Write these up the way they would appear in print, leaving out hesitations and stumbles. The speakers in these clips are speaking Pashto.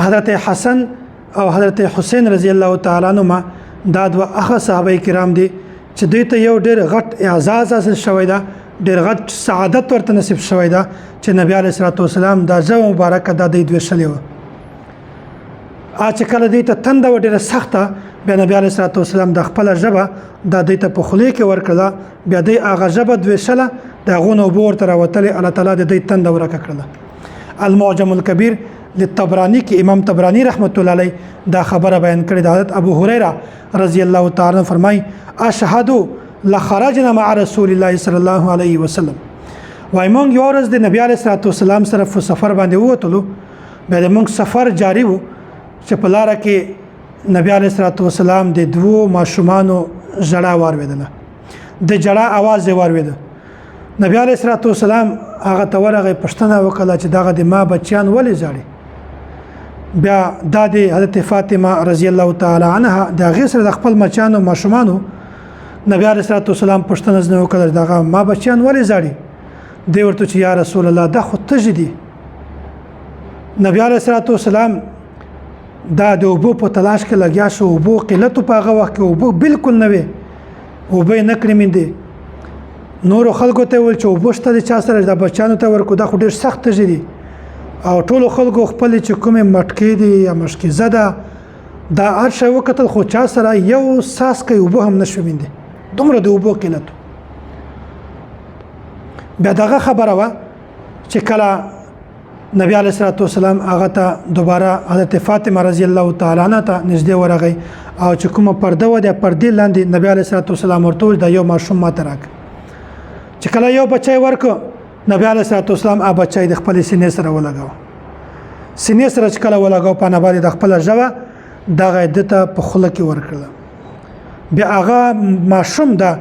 حضرت حسن او حضرت حسین رضی الله تعالی عنهما دا دوه هغه صحابه کرام دي چې دوی ته یو ډېر غټ اعزاز حاصل شوی دا ډېر غټ سعادت ورته نصیب شوی دا چې نبی علیه الصلوۃ والسلام دا ژبه مبارکه دا دوی شلې وه چې کله دوی ته تنده و ډېره سخته بیا نبی علیه الصلوۃ والسلام د خپله ژبه دا دوی ته په خولې کې ورکړله بیا دوی هغه ژبه دوی شله د هغو نه اوبه ورته راوتلې الله تعالی د دوی تنده ورکه کړله المعجم الکبیر للطبرانی کې امام طبرانی رحمت الله علیه دا خبره بیان کړې د حضرت ابو هريره رضی الله تعالی عنہ فرمای اشهد لخرجنا مع رسول الله صلی الله علیه وسلم وای مونږ یو ورځ د نبی علیه الصلوۃ والسلام سره په سفر باندې ووتلو بیا د مونږ سفر جاری وو چې په لاره کې نبی علیه الصلوۃ والسلام د دوو ماشومانو ژړا واورېدله د ژړا आवाज یې واورېده نبی علیه الصلوۃ والسلام هغه ته ورغی پوښتنه وکړه چې دغه د ما بچیان ولې ژاړي بیا د حضرت فاطمه رضی الله تعالی عنها د هغې سره د خپل بچیانو ماشومانو نبی علیه الصلوۃ والسلام پوښتنه ځنې وکړه دغه ما بچیان ولې ژاړي دی ورته چې یا رسول الله دا خو تږي دي نبی علیه الصلوۃ والسلام دا د اوبو په تلاش کې لګیا شو اوبو قلت په هغه وخت کې اوبو بالکل نه وي اوبه نه کړې مندي نور خلکو ته ول چې اوبو شته د چا سره د بچانو ته ورکو دا خو ډېر سخت تږي دي او ټولو خلکو خپل چې کومې مټکې دي یا مشکیزه ده دا هر شی وکتل خو چا سره یو ساس کوي اوبو هم نشو مندي دومره د اوبو قلت بیا دغه خبره وه چې کله نبی علیه الصلوۃ والسلام هغه ته دوباره حضرت فاطمه رضی الله تعالی عنها ته نږدې ورغی او چې کومه پرده و د پردې لاندې نبی علیه الصلوۃ والسلام ورته وویل دا یو ماشوم ماته راکړه چې کله یو بچی ورکړ نبی علیه الصلوۃ والسلام هغه بچی د خپلې سینې سره ولګاوه سینې سره چې کله ولګاو په نه باندې د خپله ژبه دغه ده ته په خوله کې ورکړله بیا هغه ماشوم د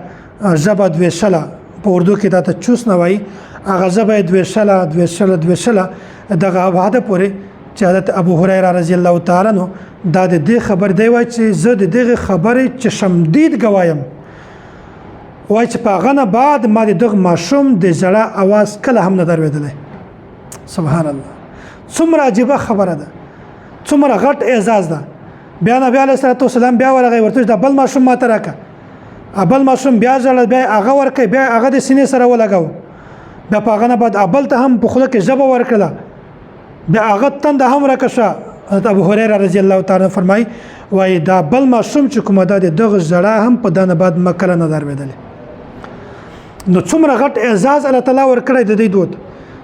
ژبه دویشله په اردو کې دا ته چوس نه وایي هغه ژبه دویشله دغه واده پورې چې حضرت ابو هريره رضی الله تعالی عنہ دا د دې خبر دی وای چې زه د دغه خبرې چې شمدید گوایم وای چې په غنه بعد ما دغه ماشوم د زړه आवाज کله هم نه درویدلې سبحان الله څومره عجیب خبره ده څومره غټ اعزاز ده بیا نبی علیه الصلوۃ والسلام بیا ورغی ورته د بل ماشوم ماته راکا ابل ماشوم بیا ځل بیا هغه ورکه بیا هغه د سینې سره ولګاو بیا په غنه بعد ابل ته هم په خوله کې ژبه ورکړه بیا هغه تند هم راکشه ابو هريره رضی الله تعالی فرمای وای دا بل ماشوم چې کومه د دغه زړه هم په دانه بعد مکه نه درویدل نو څومره غټ اعزاز الله تعالی ورکړی د دې دوت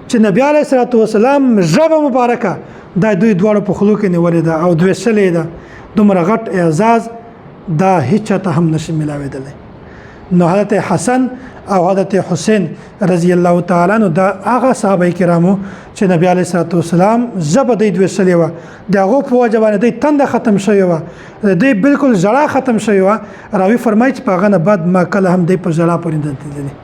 چې نبی علیه الصلوۃ والسلام ژبه مبارکه دا دوی دواړو په خلو کې نیولې ده او دوی شلې ده دومره غټ اعزاز دا هیڅ ته هم نشي ملاوېدلی نو حضرت حسن او حضرت حسین رضی الله تعالی عنہ دا هغه صحابه کرامو چې نبی علیه الصلوۃ والسلام ژبه دوی شلې وه د هغو په وجه باندې دوی تنده ختم شوی وه دوی بالکل ژړا ختم شوی وه راوي فرمایي چې په هغه نه بعد ما کله هم دوی په ژړا پورې نه تللي